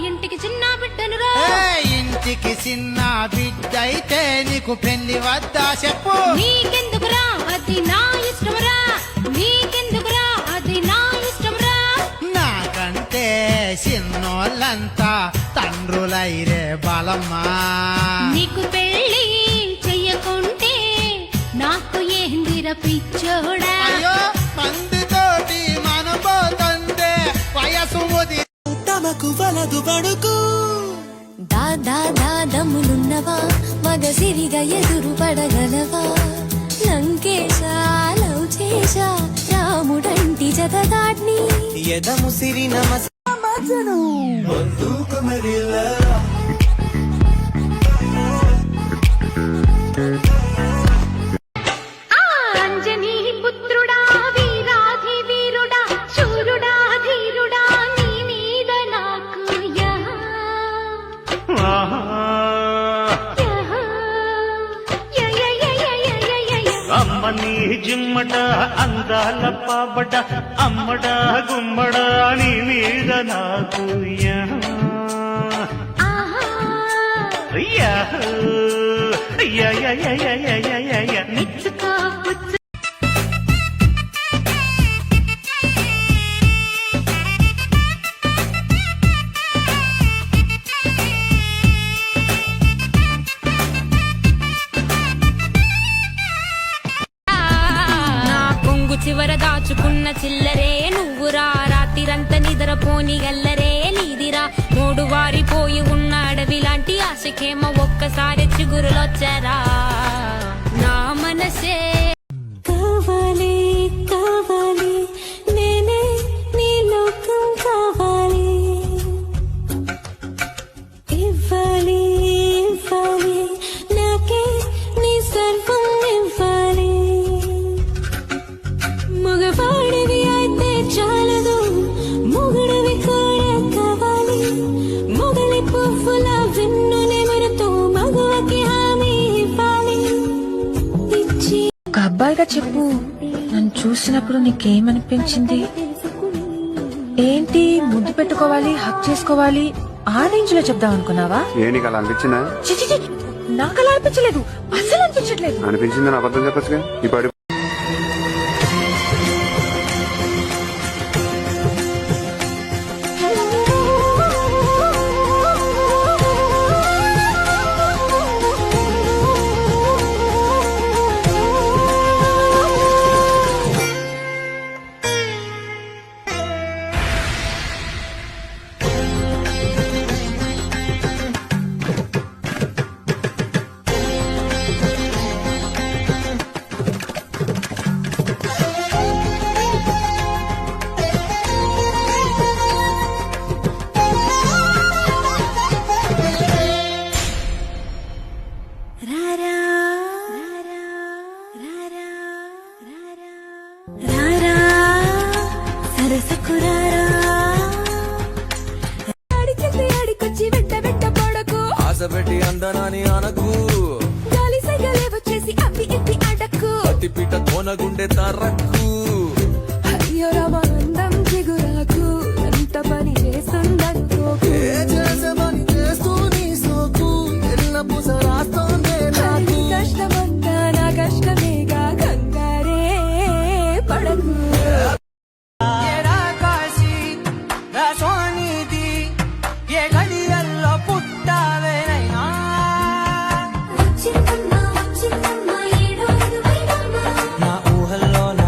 ఇంటికి చిన్న బిడ్డనురా. ఇంటికి చిన్న బిడ్డ అయితే నీకు పెళ్లి వద్దా చెప్పు. నీకెందుకురా అది నా ఇష్టంరా, నీకెందుకురా అది నా ఇష్టంరా. నాకంటే చిన్నోళ్ళంతా తండ్రులైరే బలమ్మా. నీకు పెళ్లి చెయ్యకుంటే నాకు ఏందిర పిచ్చోడా. అయ్యో మందితోటి మనబోతుందే వయసు తమకు వలదు పడుకు. దాదా దాదమ్ములున్నవా మగసిరిగా ఎదురు పడగలవా. లంకేశా లవ్ చేశా రాముడంటి జతదాడ్ని ఎదముసిరి నమస్కారం అంజనీ పుత్రుడా వీరాధి వీరుడా శూరుడా ధీరుడా నీ మీద నాకు అమ్మని జిమ్మట అందాల పాబట అమ్మడ గుమ్మడ నీ మీద నాకు మెచ్చుకో పుచ్చు. చివర దాచుకున్న చిల్లరే నువ్వురా, రాత్రిరంతా నిద్రపోని గల్లరే నీదిరా. మూడు వారిపోయి ఉన్న అడవి లాంటి ఆశకేమో ఒక్కసారి చిగురులొచ్చారా. నా మనసే కావాలి కావాలి నేనే నీ లోకం కావాలి. ఇవ్వాలి ఇవ్వాలి నాకే నీ సర్వం ఇవ్వాలి. మగవాడివి అయితే చాలదు మొగుడివి కూడా కావాలి. మొగలి పువ్వుల విన్ను నెమరుతో మగవకి హామీ ఇవ్వాలి. ఒక అబ్బాయిగా చెప్పు, నన్ను చూసినప్పుడు నీకేమనిపించింది? ఏంటి ముద్దు పెట్టుకోవాలి హక్ చేసుకోవాలి ఆ రేంజ్ లో చెప్దాం అనుకున్నావా? నీకు అలా అనిపించిందా? నాకు అలా అనిపించలేదు, అసలు అనిపించట్లేదు. అనిపించిందని అబద్ధం చెప్పచ్చుగా. ఈ పాడి పెట్టి అందనాని అనకు గాలి సైగలే వచ్చేసి అప్పి ఇప్పి అడక్కు అతిపిట తోనగుండె తరక్కు. అయ్యో రమాందం జిగురాకు ఎంత పని చేస్తుందనుకో. చేసే పని చేస్తూ నీ సోకు ఎల్ల పూస రాస్తోందే నాకు. కష్టమంతా నా కష్టమేగా కంగారే పడకు. నా ఊహల్లో నా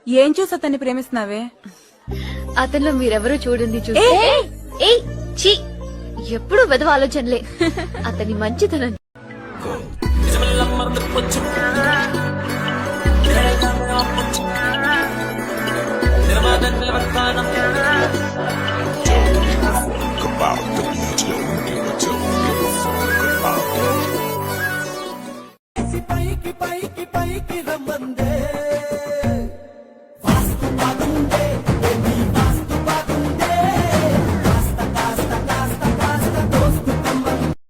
ఏం చూసి అతన్ని ప్రేమిస్తున్నావే? అతనిలో మీరెవరూ చూడండి ఛీ ఎప్పుడు వెదవ ఆలోచనలే. అతని మంచితనం పైకి పైకి పైకి రమ్మందే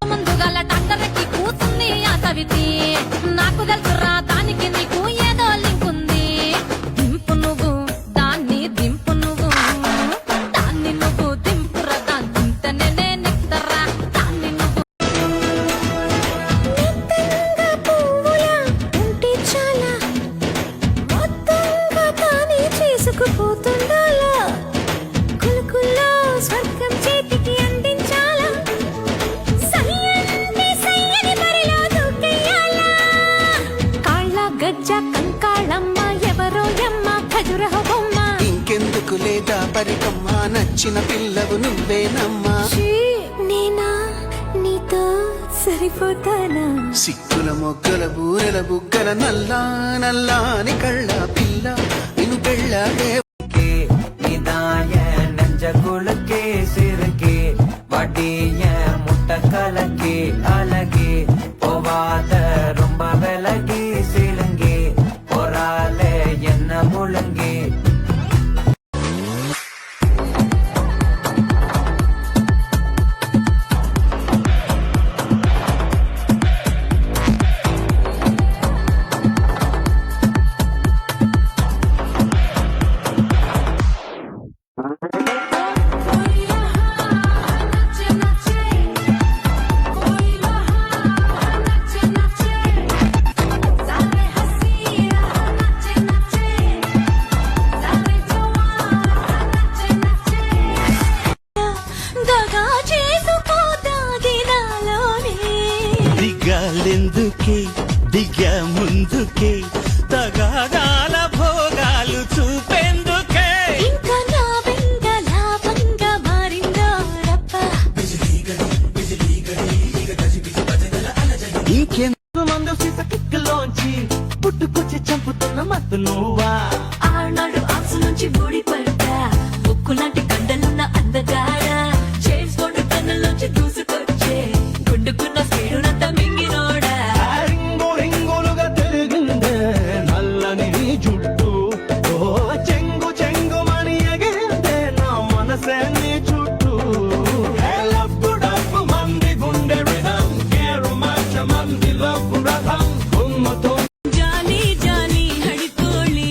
ముందుగల టాక్టర్కి కూతుంది ఆ సవితి. నాకు తెలుసురా దానికి నీకు ఏదో లింక్ ఉంది. దింపు నువ్వు దాన్ని దింపు నువ్వు దాన్ని నువ్వు దింపురా దాన్ని దింతనే నెక్తరా దాన్ని నువ్వు. మెత్తంగా పువ్వులా ఉంటే చాలా మొత్తంగా తానే చేసుకుపోతుండాలా కులుకుల్లో స్వర్గం చేతికి అందించాలా సయ్యంటే సయ్యని బరిలో దూకెయ్యాలా కాళ్ళ గజ్జ కంకాళమ్మ ఎవరో యమ్మ ఖజురహ బొమ్మ ఇంకెందుకు లేదా పరికమ్మ నచ్చిన పిల్లవు నువ్వేనమ్మా ఛీ, నేనా నీతో సరిపోతానా సిక్కుల మొగ్గల బూరెల బుగ్గల నల్లా నల్లాని కళ్ళ పిల్ల నిన్ను పెళ్ళాడే நிதாய நெஞ்ச குலுக்கே சிறுக்கே வட்டிய முட்டை கலக்கே அழகே போவாத ரொம்ப விலகி சிலுங்கி பொறாலே என்ன முழுங்கி దగా చేసుకోదాగినాలోనే దిగాలెందుకే దిగా ముందుకే తగాదాల భోగాలు చూపేందుకే ఇంకా నా వెంట లాభంగా మారిందో రప్ప ఇంకెంత మంది కిక్కులోంచి పుట్టుకొచ్చి చంపుతున్న మత్తు నువ్వా. ఆనాడు ఆశ నుంచి ఊడిపడ్డా ఉక్కులాంటి గడ్డలున్న అందగాడ చేసుకోండి కన్నులోంచి దూసుకొచ్చే గుండుకున్న స్పీడునంత మింగినోడా రింగు రింగులుగా తిరిగిందే నల్లని నీ జుట్టు. ఓ చెంగు చెంగు మణి ఎగిరిందే నా మనసే నీ చుట్టూ. లబ్బు డబ్బు మంది గుండె రిధం కేరు మార్చ మంది లబ్బు రథం గుమ్మతో జాలి జాలి హడికోళి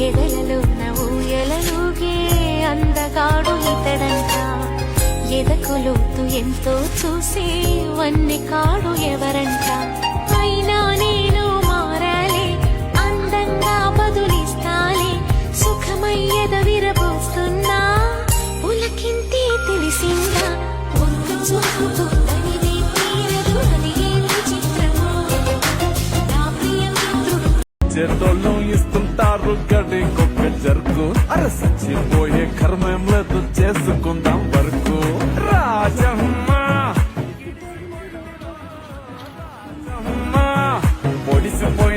ఎదలలో ఊయలలుగే అందగాడు ఇతడంట ఎదకులోతు ఎంతో చూసి వన్ని కాడు ఎవరంట అయినా నేను మారాలి అందంగా బదులిస్తాలి సుఖమయ్యద విరబోస్తున్నా ఉలకింతే తెలిసిందా ఒంటు చూపుతూ తనివే తీరదు అది ఏం చిత్రమో నా ప్రియ మిత్రుడు చేతోళ్ళు ఇస్తుంటారు గడికొక్క జరుకు అరే సచ్చిపోయే కర్మం లేదు చేసుకుందాం వరకు రాజమ్మ పొడిసిపోయి